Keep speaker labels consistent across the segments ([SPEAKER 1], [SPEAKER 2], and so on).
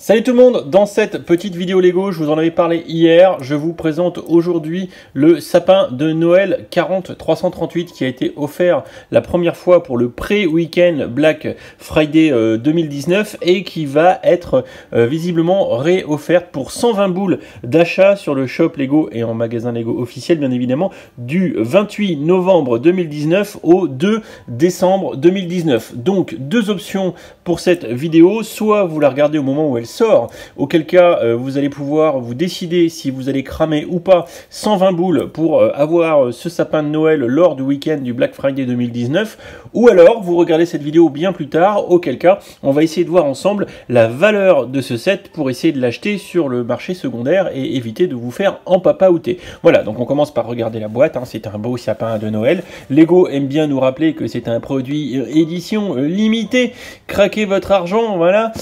[SPEAKER 1] Salut tout le monde, dans cette petite vidéo Lego, je vous en avais parlé hier, je vous présente aujourd'hui le sapin de Noël 40338 qui a été offert la première fois pour le pré-week-end Black Friday 2019 et qui va être visiblement réofferte pour 120 boules d'achat sur le shop Lego et en magasin Lego officiel bien évidemment du 28 novembre 2019 au 2 décembre 2019. Donc deux options pour cette vidéo, soit vous la regardez au moment où elle sort, auquel cas vous allez pouvoir vous décider si vous allez cramer ou pas 120 boules pour avoir ce sapin de Noël lors du week-end du Black Friday 2019, ou alors vous regardez cette vidéo bien plus tard, auquel cas on va essayer de voir ensemble la valeur de ce set pour essayer de l'acheter sur le marché secondaire et éviter de vous faire empapaouter. Voilà, donc on commence par regarder la boîte, hein, c'est un beau sapin de Noël. Lego aime bien nous rappeler que c'est un produit édition limitée, craquez votre argent, voilà.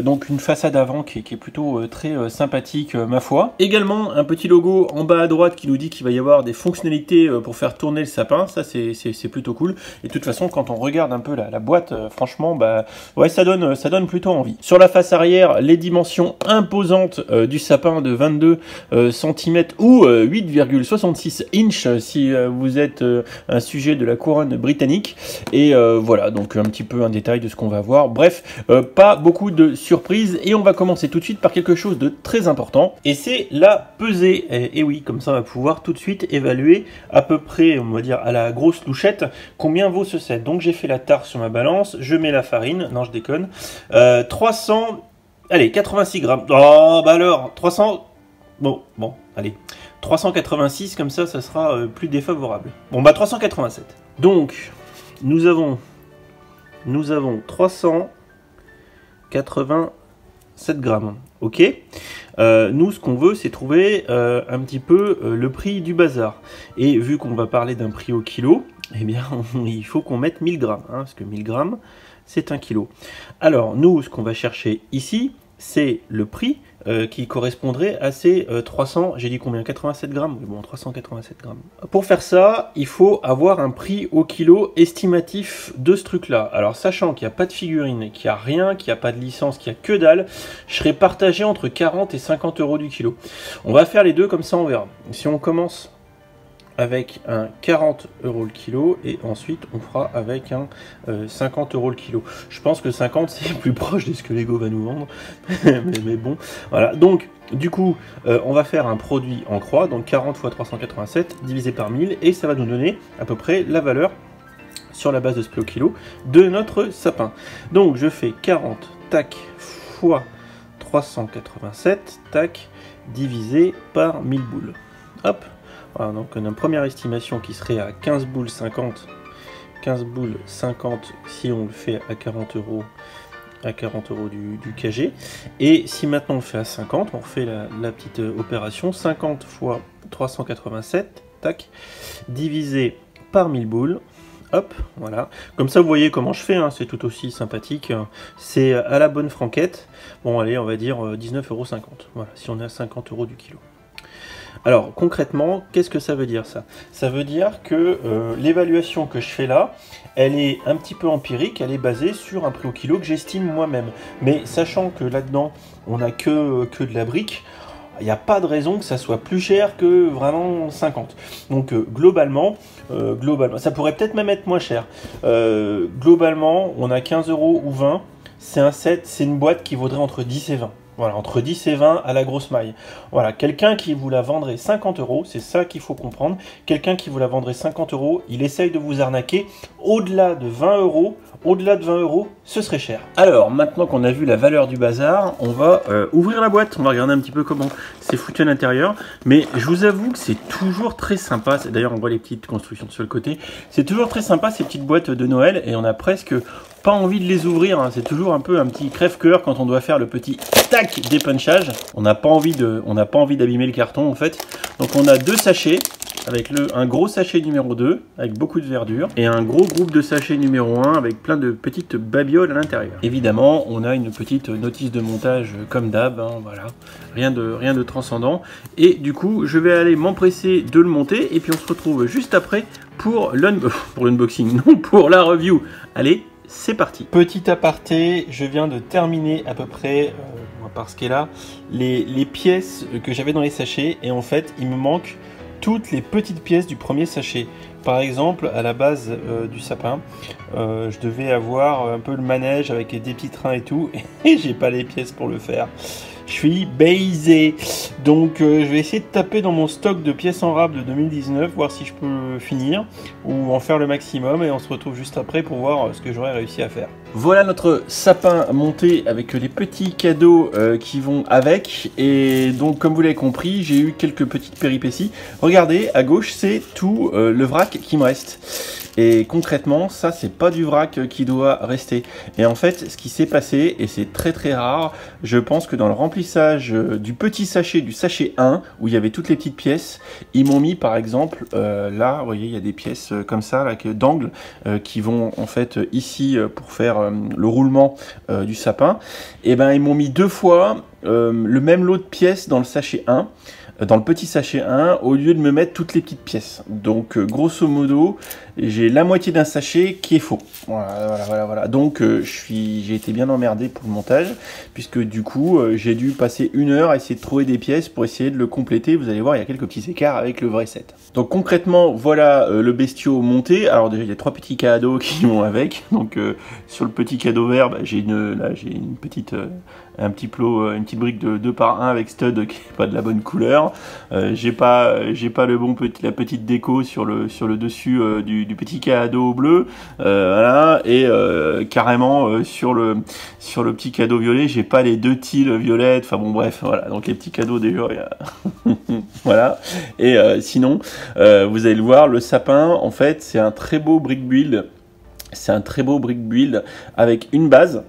[SPEAKER 1] Donc une façade avant qui est plutôt très sympathique ma foi. Également un petit logo en bas à droite qui nous dit qu'il va y avoir des fonctionnalités pour faire tourner le sapin, ça c'est plutôt cool. Et de toute façon quand on regarde un peu la boîte, franchement bah ouais ça donne plutôt envie. Sur la face arrière, les dimensions imposantes du sapin de 22 cm ou 8,66 inches si vous êtes un sujet de la couronne britannique. Et voilà, donc un petit peu un détail de ce qu'on va voir. Bref, pas beaucoup de surprises et on va commencer tout de suite par quelque chose de très important et c'est la pesée. Et oui, comme ça on va pouvoir tout de suite évaluer à peu près, on va dire à la grosse louchette, combien vaut ce set. Donc j'ai fait la tare sur ma balance, je mets la farine, non je déconne, 300, allez 86 grammes, oh bah alors 300, bon allez 386 comme ça sera plus défavorable. Bon bah 387. Donc nous avons 387 grammes, ok. Nous ce qu'on veut c'est trouver un petit peu le prix du bazar, et vu qu'on va parler d'un prix au kilo, eh bien il faut qu'on mette 1000 grammes, hein, parce que 1000 grammes c'est 1 kilo. Alors nous ce qu'on va chercher ici c'est le prix qui correspondrait à ces 300, j'ai dit combien, 87 grammes, bon 387 grammes. Pour faire ça, il faut avoir un prix au kilo estimatif de ce truc là. Alors sachant qu'il n'y a pas de figurine, qu'il n'y a rien, qu'il n'y a pas de licence, qu'il n'y a que dalle, je serais partagé entre 40 et 50 euros du kilo. On va faire les deux comme ça on verra. Si on commence avec un 40 euros le kilo et ensuite on fera avec un 50 euros le kilo. Je pense que 50 c'est plus proche de ce que Lego va nous vendre, mais bon, voilà. Donc du coup on va faire un produit en croix, donc 40 fois 387 divisé par 1000 et ça va nous donner à peu près la valeur sur la base de ce prix au kilo de notre sapin. Donc je fais 40 tac fois 387 tac divisé par 1000 boules. Hop. Voilà, donc on a une première estimation qui serait à 15 boules 50. 15 boules 50 si on le fait à 40 euros du kg. Et si maintenant on le fait à 50, on refait la petite opération. 50 fois 387, tac, divisé par 1000 boules. Hop, voilà. Comme ça, vous voyez comment je fais, hein, c'est tout aussi sympathique. C'est à la bonne franquette. Bon, allez, on va dire 19,50 €. Voilà, si on est à 50 euros du kilo. Alors concrètement, qu'est-ce que ça veut dire ça? Ça veut dire que l'évaluation que je fais là, elle est un petit peu empirique, elle est basée sur un prix au kilo que j'estime moi-même. Mais sachant que là-dedans, on n'a que de la brique, il n'y a pas de raison que ça soit plus cher que vraiment 50. Donc globalement, ça pourrait peut-être même être moins cher. Globalement, on a 15 € ou 20. C'est un set, c'est une boîte qui vaudrait entre 10 et 20. Voilà, entre 10 et 20 à la grosse maille. Voilà, quelqu'un qui vous la vendrait 50 €, c'est ça qu'il faut comprendre. Quelqu'un qui vous la vendrait 50 €, il essaye de vous arnaquer. Au-delà de 20 €, ce serait cher. Alors, maintenant qu'on a vu la valeur du bazar, on va ouvrir la boîte. On va regarder un petit peu comment c'est foutu à l'intérieur. Mais je vous avoue que c'est toujours très sympa. D'ailleurs, on voit les petites constructions sur le côté. C'est toujours très sympa ces petites boîtes de Noël. Et on a presque pas envie de les ouvrir, hein. C'est toujours un peu un petit crève-cœur quand on doit faire le petit tac dépunchage. On n'a pas envie d'abîmer le carton en fait. Donc on a deux sachets avec un gros sachet numéro 2 avec beaucoup de verdure et un gros groupe de sachets numéro 1 avec plein de petites babioles à l'intérieur. Évidemment, on a une petite notice de montage comme d'hab, hein, voilà. Rien de transcendant. Et du coup, je vais aller m'empresser de le monter et puis on se retrouve juste après pour l'unboxing, non pour la review. Allez, c'est parti. Petit aparté, je viens de terminer à peu près, parce qu'elle a les pièces que j'avais dans les sachets, et en fait il me manque toutes les petites pièces du premier sachet. Par exemple, à la base du sapin, je devais avoir un peu le manège avec des petits trains et tout, et j'ai pas les pièces pour le faire. Je suis baisé. Donc je vais essayer de taper dans mon stock de pièces en rab de 2019, voir si je peux finir ou en faire le maximum, et on se retrouve juste après pour voir ce que j'aurais réussi à faire. Voilà notre sapin monté avec les petits cadeaux qui vont avec, et donc comme vous l'avez compris, j'ai eu quelques petites péripéties. Regardez, à gauche c'est tout le vrac qui me reste. Et concrètement, ça c'est pas du vrac qui doit rester. Et en fait, ce qui s'est passé, et c'est très très rare, je pense que dans le remplissage du petit sachet, du sachet 1, où il y avait toutes les petites pièces, ils m'ont mis par exemple, là, vous voyez, il y a des pièces comme ça, là, d'angle, qui vont en fait ici pour faire le roulement du sapin. Et ben ils m'ont mis 2 fois le même lot de pièces dans le sachet 1. Dans le petit sachet 1, au lieu de me mettre toutes les petites pièces. Donc grosso modo, j'ai la moitié d'un sachet qui est faux. Voilà. Donc j'ai été bien emmerdé pour le montage, puisque du coup j'ai dû passer 1 heure à essayer de trouver des pièces pour essayer de le compléter. Vous allez voir, il y a quelques petits écarts avec le vrai set. Donc concrètement, voilà le bestiau monté. Alors déjà, il y a 3 petits cadeaux qui vont avec. Donc sur le petit cadeau vert, bah, j'ai une petite... un petit plot, une petite brique de 2 par 1 avec stud qui n'est pas de la bonne couleur. J'ai pas la petite déco sur le dessus du petit cadeau bleu. Voilà. Et carrément sur le petit cadeau violet, j'ai pas les 2 tiles violettes. Enfin bon bref, voilà. Donc les petits cadeaux déjà, voilà. Et sinon, vous allez le voir, le sapin, en fait, c'est un très beau brick build. C'est un très beau brick build avec une base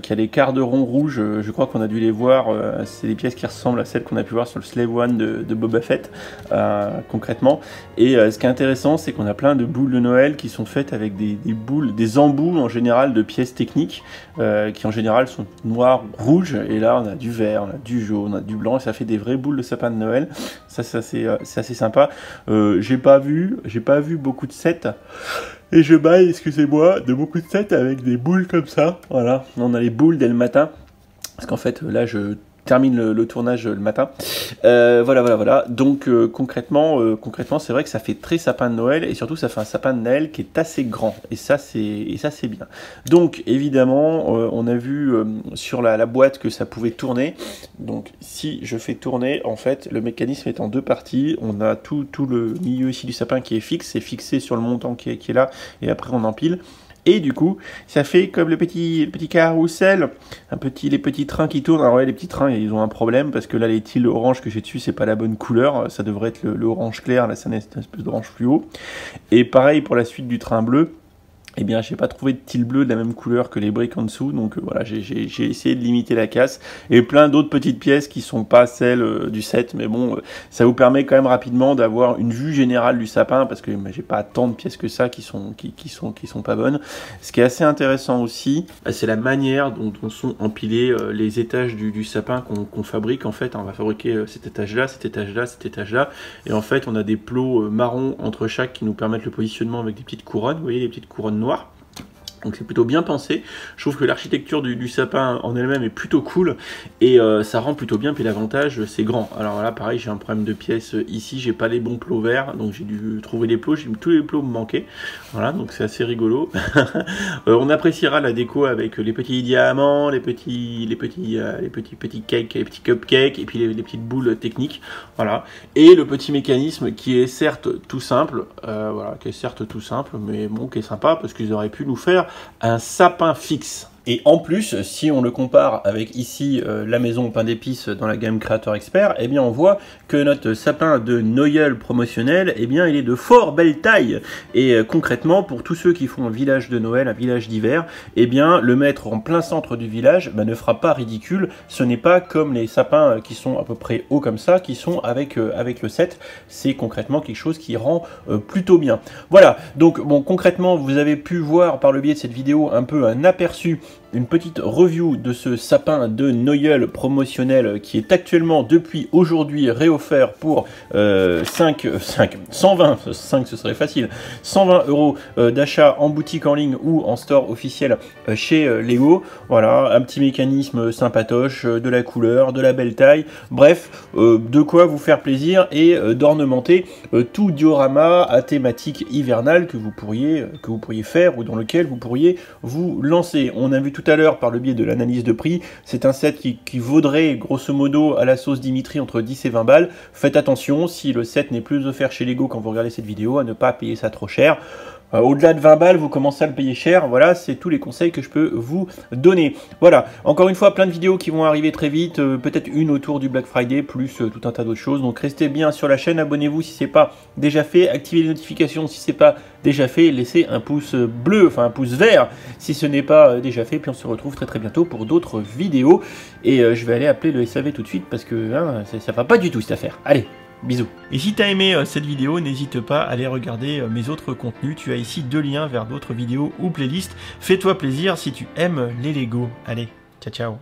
[SPEAKER 1] qui a les quarts de rond rouges. Je crois qu'on a dû les voir. C'est des pièces qui ressemblent à celles qu'on a pu voir sur le Slave One de Boba Fett, concrètement. Et ce qui est intéressant, c'est qu'on a plein de boules de Noël qui sont faites avec des embouts en général de pièces techniques qui en général sont noires, rouges. Et là, on a du vert, on a du jaune, on a du blanc. Et ça fait des vraies boules de sapin de Noël. Ça c'est assez sympa. J'ai pas vu beaucoup de sets. Et je baille, excusez-moi, de beaucoup de sets avec des boules comme ça. Voilà, on a les boules dès le matin. Parce qu'en fait, là, je termine le tournage le matin. Voilà. Donc, concrètement, c'est vrai que ça fait très sapin de Noël. Et surtout, ça fait un sapin de Noël qui est assez grand. Et ça, c'est bien. Donc, évidemment, on a vu sur la boîte que ça pouvait tourner. Donc, si je fais tourner, en fait, le mécanisme est en 2 parties. On a tout le milieu ici du sapin qui est fixe. C'est fixé sur le montant qui est là. Et après, on empile. Et du coup, ça fait comme le petit carrousel, les petits trains qui tournent. Alors ouais, les petits trains, ils ont un problème parce que là, les tiles orange que j'ai dessus, c'est pas la bonne couleur. Ça devrait être le orange clair, là, c'est une espèce d'orange fluo. Et pareil pour la suite du train bleu. Eh bien, j'ai pas trouvé de tile bleu de la même couleur que les briques en dessous, donc voilà, j'ai essayé de limiter la casse. Et plein d'autres petites pièces qui sont pas celles du set, mais bon, ça vous permet quand même rapidement d'avoir une vue générale du sapin, parce que j'ai pas tant de pièces que ça qui sont pas bonnes. Ce qui est assez intéressant aussi, c'est la manière dont sont empilés les étages du sapin qu'on fabrique. En fait, on va fabriquer cet étage-là, cet étage-là, cet étage-là, et en fait, on a des plots marrons entre chaque qui nous permettent le positionnement avec des petites couronnes. Vous voyez, les petites couronnes noir. Donc c'est plutôt bien pensé. Je trouve que l'architecture du sapin en elle-même est plutôt cool et ça rend plutôt bien. Puis l'avantage, c'est grand. Alors là, pareil, j'ai un problème de pièces ici. J'ai pas les bons plots verts, donc j'ai dû trouver les plots. Tous les plots me manquaient. Voilà, donc c'est assez rigolo. On appréciera la déco avec les petits diamants, les petits cakes, les petits cupcakes et puis les petites boules techniques. Voilà. Et le petit mécanisme qui est certes tout simple, mais bon, qui est sympa parce qu'ils auraient pu nous faire un sapin fixe. Et en plus, si on le compare avec ici la maison au pain d'épices dans la gamme Creator Expert, eh bien on voit que notre sapin de Noël promotionnel, eh bien il est de fort belle taille. Et concrètement, pour tous ceux qui font un village de Noël, un village d'hiver, eh bien le mettre en plein centre du village ne fera pas ridicule. Ce n'est pas comme les sapins qui sont à peu près hauts comme ça, qui sont avec le set. C'est concrètement quelque chose qui rend plutôt bien. Voilà, donc bon, concrètement, vous avez pu voir par le biais de cette vidéo un peu un aperçu une petite review de ce sapin de Noël promotionnel qui est actuellement depuis aujourd'hui réoffert pour 120, 5 ce serait facile, 120 € d'achat en boutique en ligne ou en store officiel chez Lego. Voilà, un petit mécanisme sympatoche, de la couleur, de la belle taille, bref, de quoi vous faire plaisir et d'ornementer tout diorama à thématique hivernale que vous pourriez faire ou dans lequel vous pourriez vous lancer. On a vu tout à l'heure par le biais de l'analyse de prix, c'est un set qui vaudrait grosso modo à la sauce Dimitri entre 10 et 20 balles. Faites attention, si le set n'est plus offert chez Lego quand vous regardez cette vidéo, à ne pas payer ça trop cher. Au-delà de 20 balles, vous commencez à le payer cher. Voilà, c'est tous les conseils que je peux vous donner. Voilà, encore une fois, plein de vidéos qui vont arriver très vite. Peut-être une autour du Black Friday, plus tout un tas d'autres choses. Donc restez bien sur la chaîne, abonnez-vous si ce n'est pas déjà fait. Activez les notifications si ce n'est pas déjà fait. Laissez un pouce bleu, enfin un pouce vert si ce n'est pas déjà fait. Puis on se retrouve très bientôt pour d'autres vidéos. Et je vais aller appeler le SAV tout de suite parce que ça va pas du tout cette affaire. Allez, bisous. Et si tu as aimé cette vidéo, n'hésite pas à aller regarder mes autres contenus. Tu as ici 2 liens vers d'autres vidéos ou playlists. Fais-toi plaisir si tu aimes les Lego. Allez, ciao ciao.